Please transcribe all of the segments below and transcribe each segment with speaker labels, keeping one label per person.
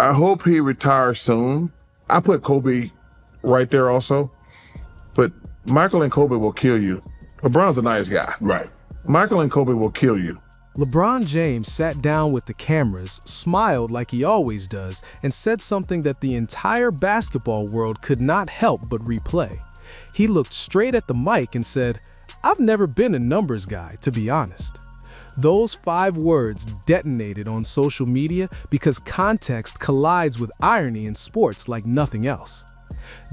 Speaker 1: I hope he retires soon. I put Kobe right there also, but Michael and Kobe will kill you. LeBron's a nice guy.
Speaker 2: Right.
Speaker 1: Michael and Kobe will kill you.
Speaker 3: LeBron James sat down with the cameras, smiled like he always does, and said something that the entire basketball world could not help but replay. He looked straight at the mic and said, "I've never been a numbers guy, to be honest." Those 5 words detonated on social media because context collides with irony in sports like nothing else.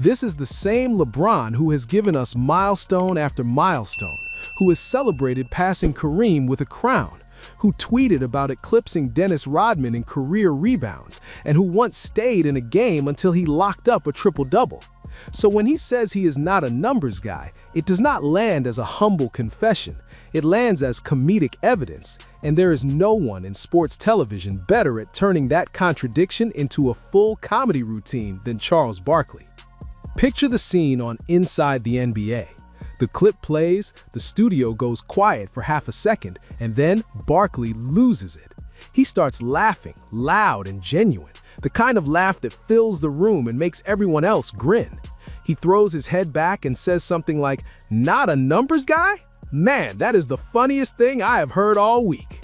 Speaker 3: This is the same LeBron who has given us milestone after milestone, who has celebrated passing Kareem with a crown, who tweeted about eclipsing Dennis Rodman in career rebounds, and who once stayed in a game until he locked up a triple-double. So when he says he is not a numbers guy, it does not land as a humble confession. It lands as comedic evidence, and there is no one in sports television better at turning that contradiction into a full comedy routine than Charles Barkley. Picture the scene on Inside the NBA. The clip plays, the studio goes quiet for half a second, and then Barkley loses it. He starts laughing, loud and genuine, the kind of laugh that fills the room and makes everyone else grin. He throws his head back and says something like, "Not a numbers guy? Man, that is the funniest thing I have heard all week."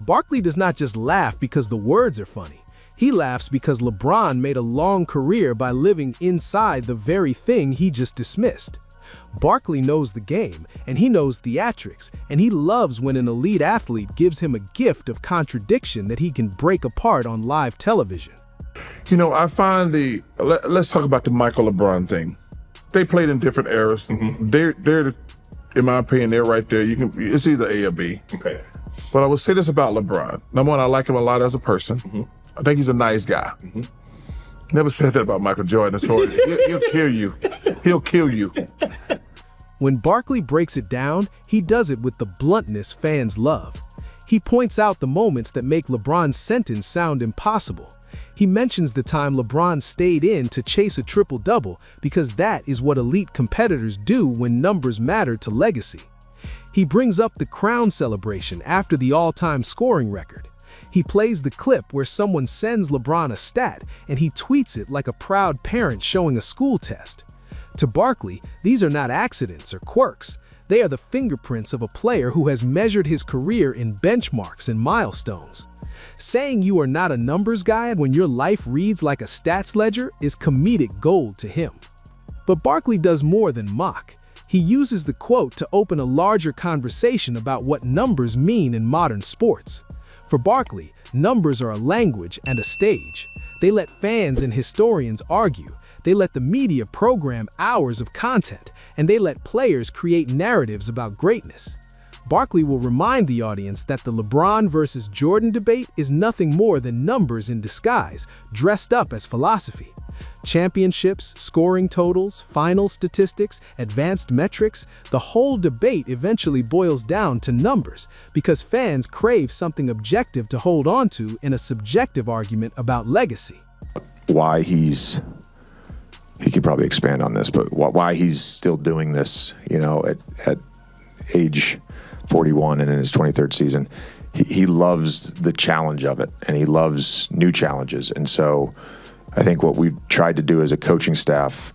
Speaker 3: Barkley does not just laugh because the words are funny. He laughs because LeBron made a long career by living inside the very thing he just dismissed. Barkley knows the game, and he knows theatrics, and he loves when an elite athlete gives him a gift of contradiction that he can break apart on live television.
Speaker 1: You know, I find let's talk about the Michael LeBron thing. They played in different eras. They're, in my opinion, they're right there. It's either A or B.
Speaker 2: Okay.
Speaker 1: But I would say this about LeBron. Number one, I like him a lot as a person. I think he's a nice guy. Never said that about Michael Jordan. So he'll kill you. He'll kill you.
Speaker 3: When Barkley breaks it down, he does it with the bluntness fans love. He points out the moments that make LeBron's sentence sound impossible. He mentions the time LeBron stayed in to chase a triple-double because that is what elite competitors do when numbers matter to legacy. He brings up the crown celebration after the all-time scoring record. He plays the clip where someone sends LeBron a stat and he tweets it like a proud parent showing a school test. To Barkley, these are not accidents or quirks. They are the fingerprints of a player who has measured his career in benchmarks and milestones. Saying you are not a numbers guy when your life reads like a stats ledger is comedic gold to him. But Barkley does more than mock. He uses the quote to open a larger conversation about what numbers mean in modern sports. For Barkley, numbers are a language and a stage. They let fans and historians argue. They let the media program hours of content, and they let players create narratives about greatness. Barkley will remind the audience that the LeBron versus Jordan debate is nothing more than numbers in disguise, dressed up as philosophy. Championships, scoring totals, final statistics, advanced metrics, the whole debate eventually boils down to numbers because fans crave something objective to hold on to in a subjective argument about legacy.
Speaker 4: Why he could probably expand on this, but why he's still doing this, you know, at age 41 and in his 23rd season. He loves the challenge of it, and he loves new challenges. And so I think what we've tried to do as a coaching staff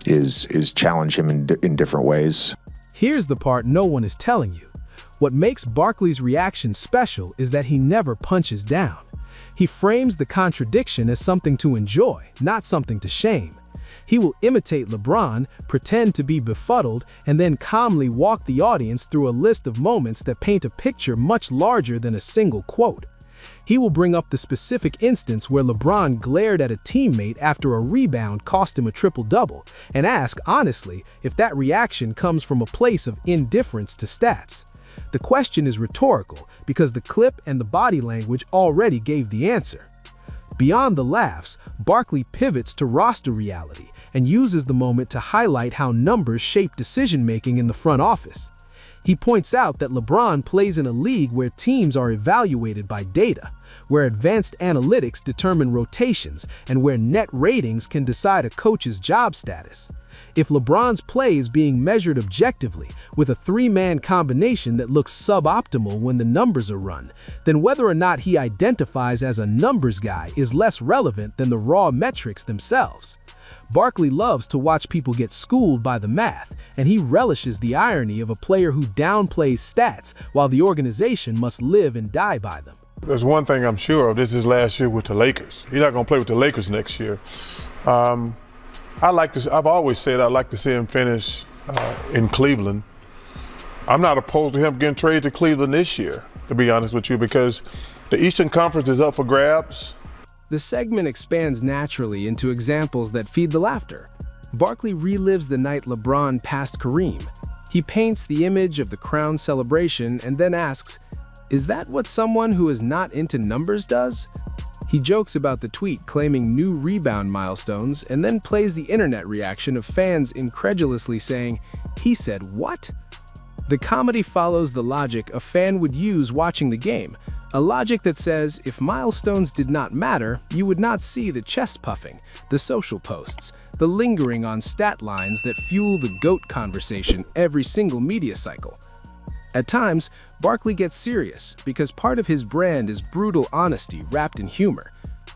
Speaker 4: is challenge him in different ways.
Speaker 3: Here's the part no one is telling you. What makes Barkley's reaction special is that he never punches down. He frames the contradiction as something to enjoy, not something to shame. He will imitate LeBron, pretend to be befuddled, and then calmly walk the audience through a list of moments that paint a picture much larger than a single quote. He will bring up the specific instance where LeBron glared at a teammate after a rebound cost him a triple-double, and ask honestly if that reaction comes from a place of indifference to stats. The question is rhetorical because the clip and the body language already gave the answer. Beyond the laughs, Barkley pivots to roster reality and uses the moment to highlight how numbers shape decision-making in the front office. He points out that LeBron plays in a league where teams are evaluated by data, where advanced analytics determine rotations and where net ratings can decide a coach's job status. If LeBron's play is being measured objectively with a three-man combination that looks suboptimal when the numbers are run, then whether or not he identifies as a numbers guy is less relevant than the raw metrics themselves. Barkley loves to watch people get schooled by the math, and he relishes the irony of a player who downplays stats while the organization must live and die by them.
Speaker 2: There's one thing I'm sure of. This is last year with the Lakers. He's not going to play with the Lakers next year. I've always said I'd like to see him finish in Cleveland. I'm not opposed to him getting traded to Cleveland this year, to be honest with you, because the Eastern Conference is up for grabs.
Speaker 3: The segment expands naturally into examples that feed the laughter. Barkley relives the night LeBron passed Kareem. He paints the image of the crown celebration and then asks, "Is that what someone who is not into numbers does?" He jokes about the tweet claiming new rebound milestones and then plays the internet reaction of fans incredulously saying, "He said what?" The comedy follows the logic a fan would use watching the game, a logic that says if milestones did not matter, you would not see the chest puffing, the social posts, the lingering on stat lines that fuel the GOAT conversation every single media cycle. At times, Barkley gets serious because part of his brand is brutal honesty wrapped in humor.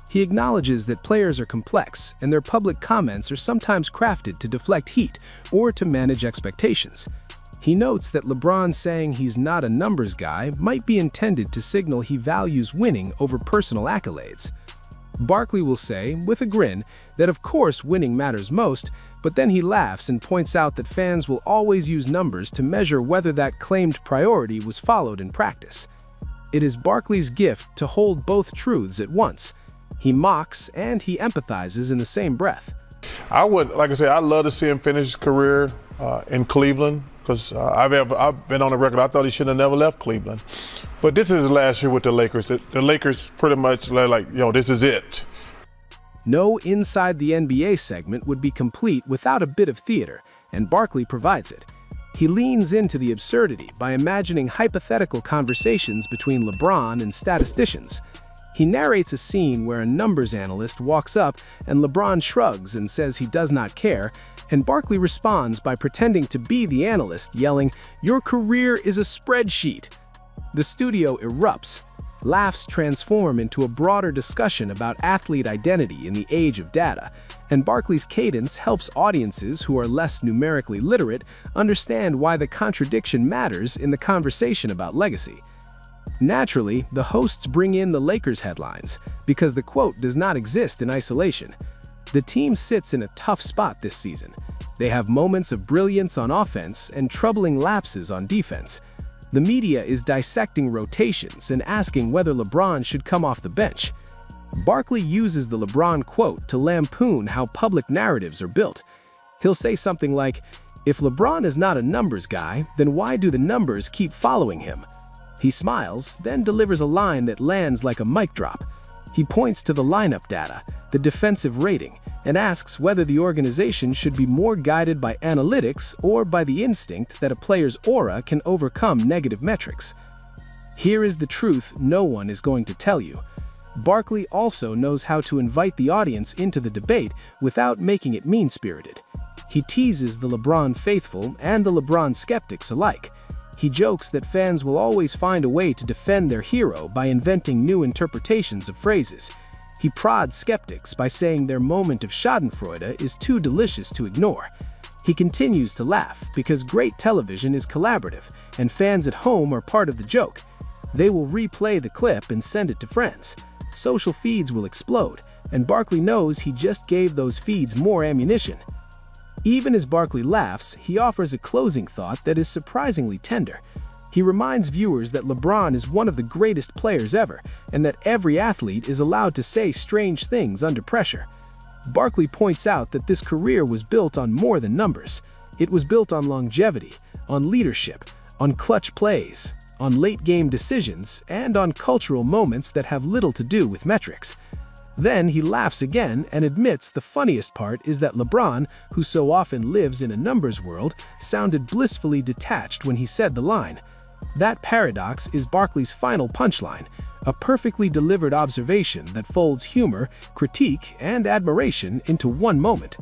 Speaker 3: He acknowledges that players are complex and their public comments are sometimes crafted to deflect heat or to manage expectations. He notes that LeBron saying he's not a numbers guy might be intended to signal he values winning over personal accolades. Barkley will say, with a grin, that of course winning matters most, but then he laughs and points out that fans will always use numbers to measure whether that claimed priority was followed in practice. It is Barkley's gift to hold both truths at once. He mocks and he empathizes in the same breath.
Speaker 2: Like I said, I'd love to see him finish his career in Cleveland because I've been on the record. I thought he should have never left Cleveland. But this is his last year with the Lakers. The Lakers pretty much like, this is it.
Speaker 3: No Inside the NBA segment would be complete without a bit of theater, and Barkley provides it. He leans into the absurdity by imagining hypothetical conversations between LeBron and statisticians. He narrates a scene where a numbers analyst walks up and LeBron shrugs and says he does not care, and Barkley responds by pretending to be the analyst, yelling, "Your career is a spreadsheet." The studio erupts. Laughs transform into a broader discussion about athlete identity in the age of data, and Barkley's cadence helps audiences who are less numerically literate understand why the contradiction matters in the conversation about legacy. Naturally, the hosts bring in the Lakers headlines, because the quote does not exist in isolation. The team sits in a tough spot this season. They have moments of brilliance on offense and troubling lapses on defense. The media is dissecting rotations and asking whether LeBron should come off the bench. Barkley uses the LeBron quote to lampoon how public narratives are built. He'll say something like, "If LeBron is not a numbers guy, then why do the numbers keep following him?" He smiles, then delivers a line that lands like a mic drop. He points to the lineup data, the defensive rating, and asks whether the organization should be more guided by analytics or by the instinct that a player's aura can overcome negative metrics. Here is the truth no one is going to tell you. Barkley also knows how to invite the audience into the debate without making it mean-spirited. He teases the LeBron faithful and the LeBron skeptics alike. He jokes that fans will always find a way to defend their hero by inventing new interpretations of phrases. He prods skeptics by saying their moment of schadenfreude is too delicious to ignore. He continues to laugh because great television is collaborative, and fans at home are part of the joke. They will replay the clip and send it to friends. Social feeds will explode, and Barkley knows he just gave those feeds more ammunition. Even as Barkley laughs, he offers a closing thought that is surprisingly tender. He reminds viewers that LeBron is one of the greatest players ever, and that every athlete is allowed to say strange things under pressure. Barkley points out that this career was built on more than numbers. It was built on longevity, on leadership, on clutch plays, on late-game decisions, and on cultural moments that have little to do with metrics. Then he laughs again and admits the funniest part is that LeBron, who so often lives in a numbers world, sounded blissfully detached when he said the line. That paradox is Barkley's final punchline, a perfectly delivered observation that folds humor, critique, and admiration into one moment.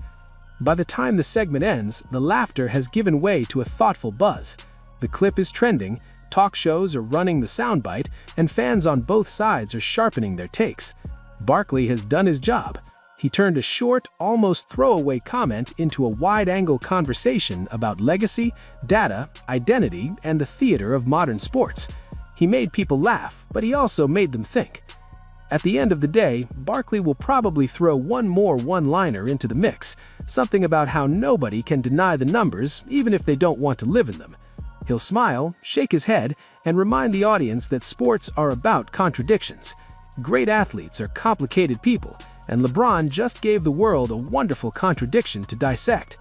Speaker 3: By the time the segment ends, the laughter has given way to a thoughtful buzz. The clip is trending, talk shows are running the soundbite, and fans on both sides are sharpening their takes. Barkley has done his job. He turned a short, almost throwaway comment into a wide-angle conversation about legacy, data, identity, and the theater of modern sports. He made people laugh, but he also made them think. At the end of the day, Barkley will probably throw one more one-liner into the mix, something about how nobody can deny the numbers even if they don't want to live in them. He'll smile, shake his head, and remind the audience that sports are about contradictions. Great athletes are complicated people, and LeBron just gave the world a wonderful contradiction to dissect.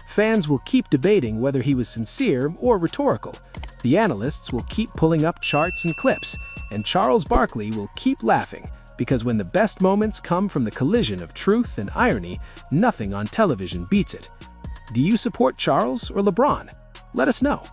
Speaker 3: Fans will keep debating whether he was sincere or rhetorical. The analysts will keep pulling up charts and clips, and Charles Barkley will keep laughing, because when the best moments come from the collision of truth and irony, nothing on television beats it. Do you support Charles or LeBron? Let us know.